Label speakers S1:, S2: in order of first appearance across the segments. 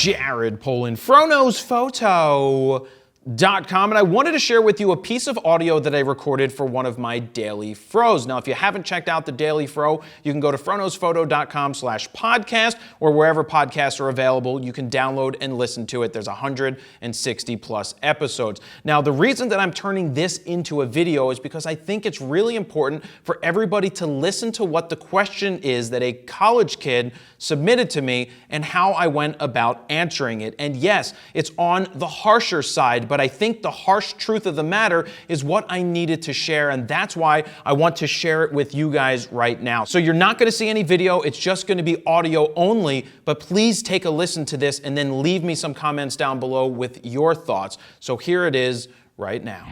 S1: Jared Polin, FroKnowsPhoto.com, and I wanted to share with you a piece of audio that I recorded for one of my daily fros. Now, if you haven't checked out the daily fro, you can go to FroKnowsPhoto.com/podcast, or wherever podcasts are available, you can download and listen to it. There's 160 plus episodes. Now, the reason that I'm turning this into a video is because I think it's really important for everybody to listen to what the question is that a college kid submitted to me and how I went about answering it. And yes, it's on the harsher side, but I think the harsh truth of the matter is what I needed to share, and that's why I want to share it with you guys right now. So you're not going to see any video, it's just going to be audio only, but please take a listen to this and then leave me some comments down below with your thoughts. So here it is right now.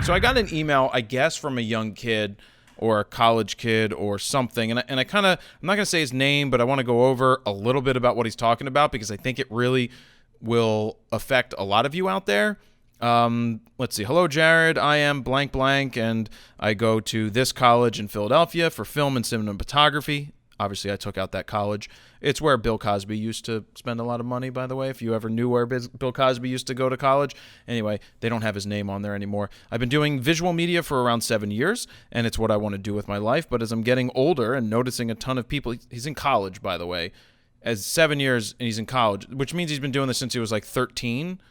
S1: So I got an email, I guess, from a young kid or a college kid or something, and I'm not going to say his name, but I want to go over a little bit about what he's talking about because I think it really will affect a lot of you out there. Let's see. Hello, Jared. I am blank blank, and I go to this college in Philadelphia for film and cinematography. Obviously, I took out that college. It's where Bill Cosby used to spend a lot of money, by the way, if you ever knew where Bill Cosby used to go to college. Anyway, they don't have his name on there anymore. I've been doing visual media for around 7 years, and it's what I want to do with my life. But as I'm getting older and noticing a ton of people, he's in college, by the way, as 7 years, and he's in college, which means he's been doing this since he was like 13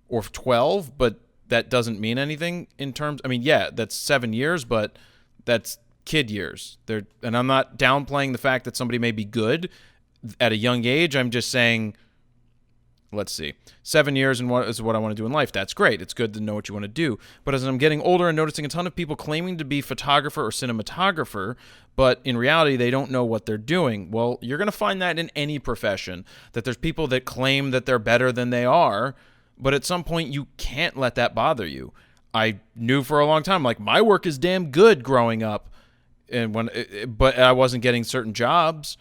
S1: or 12, but that doesn't mean anything in terms, I mean, yeah, that's 7 years, but that's kid years. And I'm not downplaying the fact that somebody may be good at a young age. I'm just saying, let's see, 7 years and what is what I want to do in life. That's great. It's good to know what you want to do. But as I'm getting older and noticing a ton of people claiming to be photographer or cinematographer, but in reality, they don't know what they're doing. Well, you're going to find that in any profession, that there's people that claim that they're better than they are, but at some point, you can't let that bother you. I knew for a long time, like, my work is damn good growing up, but I wasn't getting certain jobs.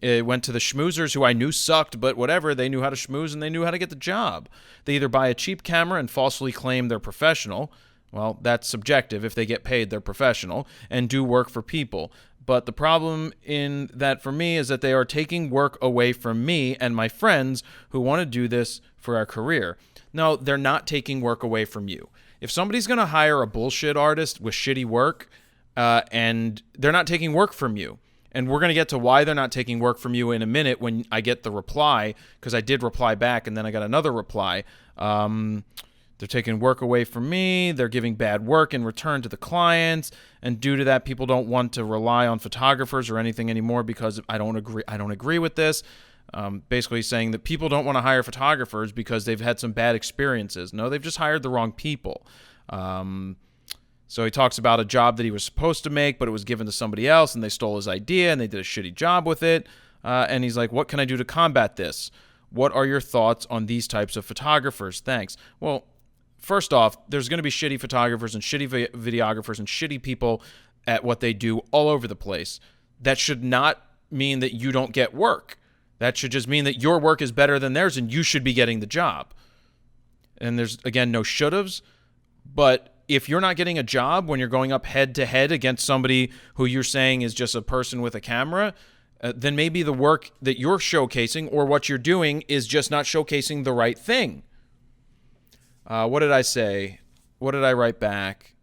S1: It went to the schmoozers who I knew sucked, but whatever, they knew how to schmooze and they knew how to get the job. They either buy a cheap camera and falsely claim they're professional. Well, that's subjective. If they get paid, they're professional and do work for people. But the problem in that for me is that they are taking work away from me and my friends who want to do this for our career. No, they're not taking work away from you. If somebody's going to hire a bullshit artist with shitty work, and they're not taking work from you, and we're going to get to why they're not taking work from you in a minute when I get the reply, because I did reply back and then I got another reply. They're taking work away from me. They're giving bad work in return to the clients, and due to that, people don't want to rely on photographers or anything anymore because I don't agree with this. Basically saying that people don't want to hire photographers because they've had some bad experiences. No, they've just hired the wrong people. So he talks about a job that he was supposed to make, but it was given to somebody else, and they stole his idea, and they did a shitty job with it. And he's like, what can I do to combat this? What are your thoughts on these types of photographers? Thanks. Well, first off, there's going to be shitty photographers and shitty videographers and shitty people at what they do all over the place. That should not mean that you don't get work. That should just mean that your work is better than theirs and you should be getting the job. And there's, again, no should'ves. But if you're not getting a job when you're going up head-to-head against somebody who you're saying is just a person with a camera, then maybe the work that you're showcasing or what you're doing is just not showcasing the right thing. What did I say? What did I write back?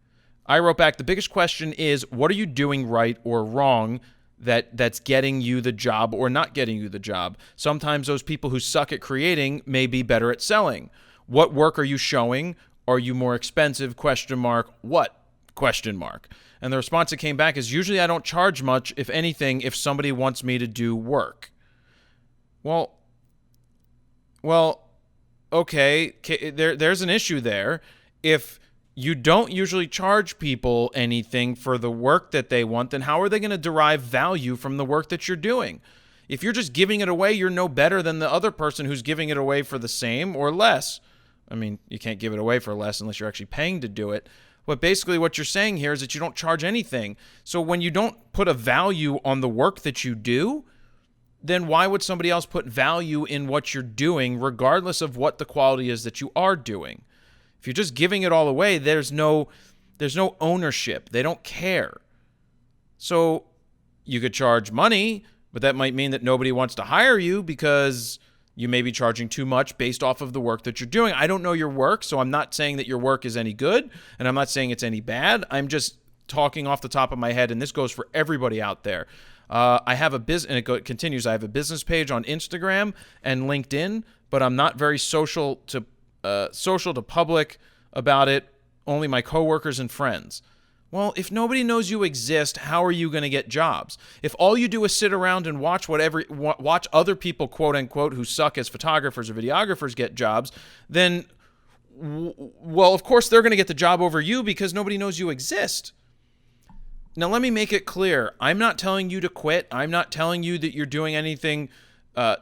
S1: I wrote back, the biggest question is, what are you doing right or wrong that's getting you the job or not getting you the job? Sometimes those people who suck at creating may be better at selling. What work are you showing? Are you more expensive? ? What? ? And the response that came back is, usually I don't charge much, if anything, if somebody wants me to do work. Well, okay, there's an issue there. If you don't usually charge people anything for the work that they want, then how are they going to derive value from the work that you're doing? If you're just giving it away, you're no better than the other person who's giving it away for the same or less. I mean, you can't give it away for less unless you're actually paying to do it. But basically what you're saying here is that you don't charge anything. So when you don't put a value on the work that you do, then why would somebody else put value in what you're doing, regardless of what the quality is that you are doing? If you're just giving it all away, there's no ownership. They don't care. So you could charge money, but that might mean that nobody wants to hire you because You may be charging too much based off of the work that you're doing. I don't know your work, so I'm not saying that your work is any good, and I'm not saying it's any bad. I'm just talking off the top of my head, and this goes for everybody out there. I have a business, and it continues. I have a business page on Instagram and LinkedIn, but I'm not very social to public about it. Only my coworkers and friends. Well, if nobody knows you exist, how are you going to get jobs? If all you do is sit around and watch other people, quote unquote, who suck as photographers or videographers get jobs, then, well, of course they're going to get the job over you because nobody knows you exist. Now, let me make it clear. I'm not telling you to quit. I'm not telling you that you're doing anything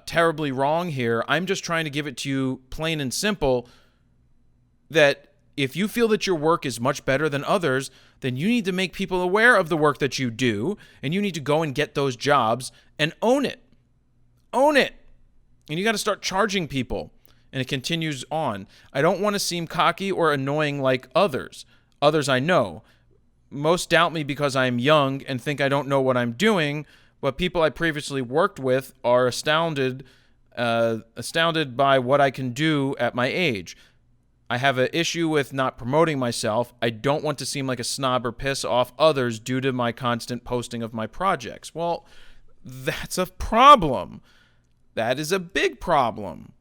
S1: terribly wrong here. I'm just trying to give it to you plain and simple that if you feel that your work is much better than others, then you need to make people aware of the work that you do, and you need to go and get those jobs and own it. Own it. And you got to start charging people. And it continues on. I don't want to seem cocky or annoying like others. Others I know. Most doubt me because I am young and think I don't know what I'm doing, but people I previously worked with are astounded by what I can do at my age. I have an issue with not promoting myself. I don't want to seem like a snob or piss off others due to my constant posting of my projects. Well, that's a problem. That is a big problem.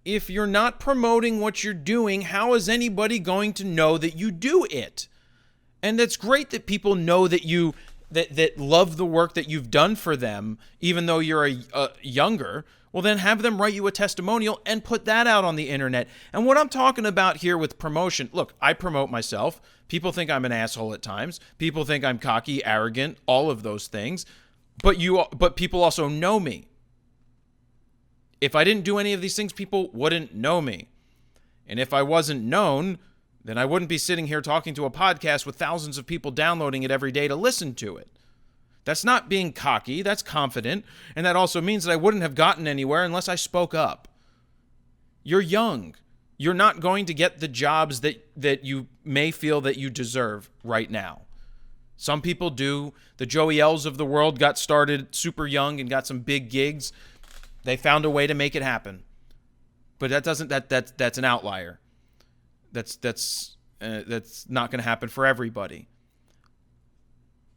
S1: If you're not promoting what you're doing, how is anybody going to know that you do it? And it's great that people know that you that love the work that you've done for them, even though you're younger. Well, then have them write you a testimonial and put that out on the internet. And what I'm talking about here with promotion, look, I promote myself. People think I'm an asshole at times. People think I'm cocky, arrogant, all of those things. But people also know me. If I didn't do any of these things, people wouldn't know me. And if I wasn't known, then I wouldn't be sitting here talking to a podcast with thousands of people downloading it every day to listen to it. That's not being cocky, that's confident, and that also means that I wouldn't have gotten anywhere unless I spoke up. You're young. You're not going to get the jobs that you may feel that you deserve right now. Some people do. The Joey L's of the world got started super young and got some big gigs. They found a way to make it happen. But that's an outlier. That's not going to happen for everybody.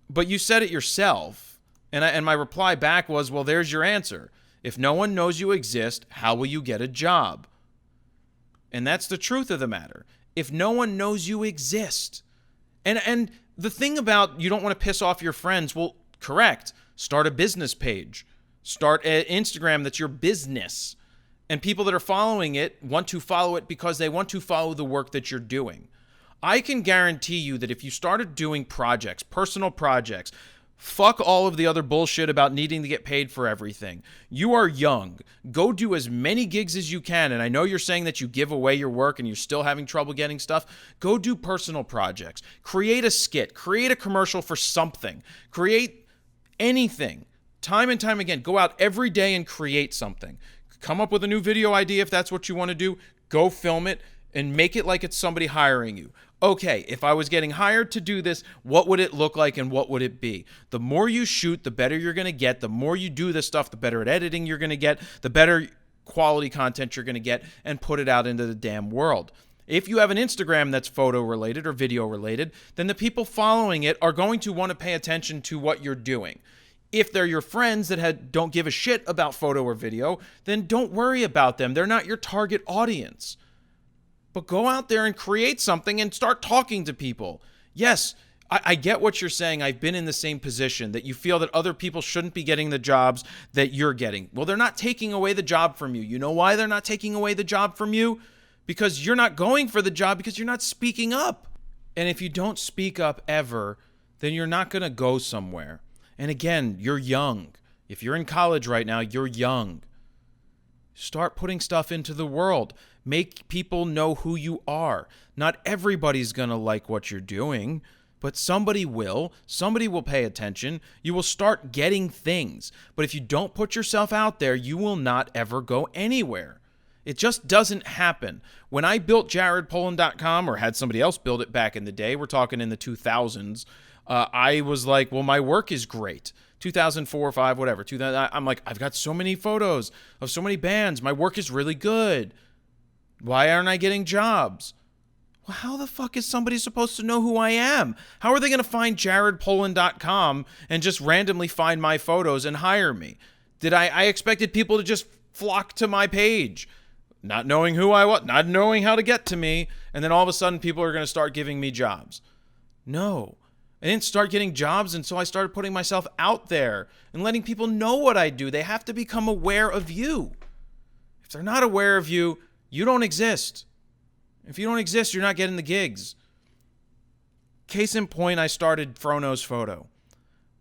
S1: But you said it yourself, and my reply back was, well, there's your answer. If no one knows you exist, how will you get a job? And that's the truth of the matter. If no one knows you exist. And the thing about you don't want to piss off your friends, well, correct. Start a business page. Start an Instagram that's your business. And people that are following it want to follow it because they want to follow the work that you're doing. I can guarantee you that if you started doing projects, personal projects, fuck all of the other bullshit about needing to get paid for everything. You are young. Go do as many gigs as you can. And I know you're saying that you give away your work and you're still having trouble getting stuff. Go do personal projects. Create a skit. Create a commercial for something. Create anything. Time and time again. Go out every day and create something. Come up with a new video idea if that's what you want to do. Go film it and make it like it's somebody hiring you. Okay, if I was getting hired to do this, what would it look like and what would it be? The more you shoot, the better you're going to get. The more you do this stuff, the better at editing you're going to get, the better quality content you're going to get, and put it out into the damn world. If you have an Instagram that's photo related or video related, then the people following it are going to want to pay attention to what you're doing. If they're your friends that don't give a shit about photo or video, then don't worry about them. They're not your target audience. But go out there and create something and start talking to people. Yes, I get what you're saying. I've been in the same position, that you feel that other people shouldn't be getting the jobs that you're getting. Well, they're not taking away the job from you. You know why they're not taking away the job from you? Because you're not going for the job because you're not speaking up. And if you don't speak up ever, then you're not going to go somewhere. And again, you're young. If you're in college right now, you're young. Start putting stuff into the world. Make people know who you are. Not everybody's going to like what you're doing, but somebody will. Somebody will pay attention. You will start getting things. But if you don't put yourself out there, you will not ever go anywhere. It just doesn't happen. When I built JaredPolin.com, or had somebody else build it back in the day, we're talking in the 2000s, I was like, well, my work is great. 2004 or 5, whatever. 2000, I'm like, I've got so many photos of so many bands. My work is really good. Why aren't I getting jobs? Well, how the fuck is somebody supposed to know who I am? How are they going to find jaredpolin.com and just randomly find my photos and hire me? I expected people to just flock to my page, not knowing who I was, not knowing how to get to me, and then all of a sudden people are going to start giving me jobs. No. I didn't start getting jobs until I started putting myself out there and letting people know what I do. They have to become aware of you. If they're not aware of you, you don't exist. If you don't exist, you're not getting the gigs. Case in point, I started FroKnowsPhoto.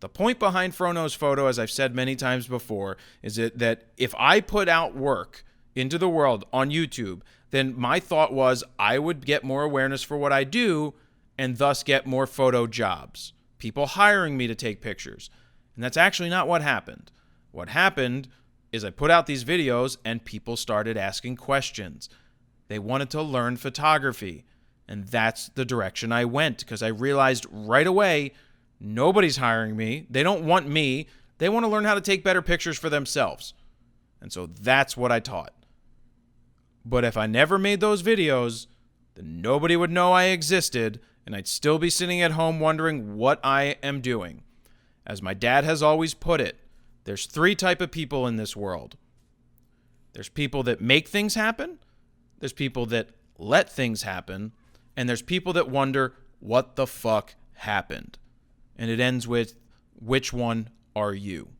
S1: The point behind FroKnowsPhoto, as I've said many times before, is that if I put out work into the world on YouTube, then my thought was I would get more awareness for what I do and thus get more photo jobs. People hiring me to take pictures. And that's actually not what happened. What happened is I put out these videos and people started asking questions. They wanted to learn photography. And that's the direction I went because I realized right away, nobody's hiring me. They don't want me. They want to learn how to take better pictures for themselves. And so that's what I taught. But if I never made those videos, then nobody would know I existed, and I'd still be sitting at home wondering what I am doing. As my dad has always put it, there's 3 types of people in this world. There's people that make things happen, there's people that let things happen, and there's people that wonder what the fuck happened. And it ends with, which one are you?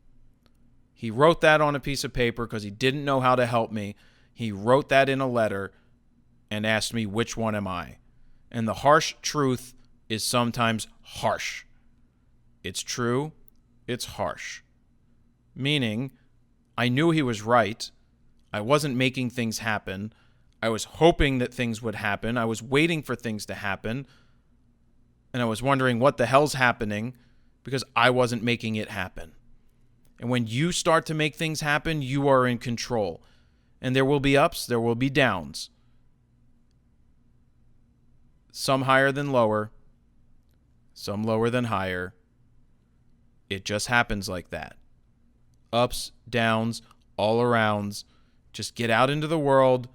S1: He wrote that on a piece of paper because he didn't know how to help me. He wrote that in a letter and asked me, which one am I? And the harsh truth is sometimes harsh. It's true, it's harsh. Meaning, I knew he was right. I wasn't making things happen. I was hoping that things would happen. I was waiting for things to happen. And I was wondering what the hell's happening because I wasn't making it happen. And when you start to make things happen, you are in control. And there will be ups, there will be downs. Some higher than lower, some lower than higher. It just happens like that. Ups, downs, all arounds. Just get out into the world.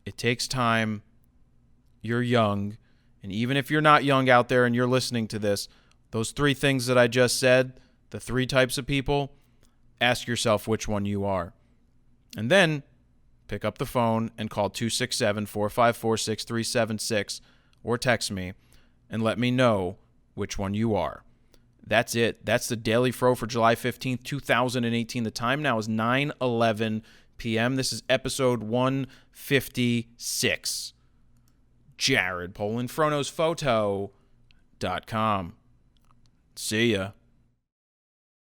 S1: It takes time. You're young. And even if you're not young out there and you're listening to this, those 3 things that I just said, the 3 types of people, ask yourself which one you are. And then pick up the phone and call 267-454-6376 or text me and let me know which one you are. That's it. That's the Daily Fro for July 15th, 2018. The time now is 9:11 p.m. This is episode 156. Jared Polin, FroKnowsPhoto.com. See ya.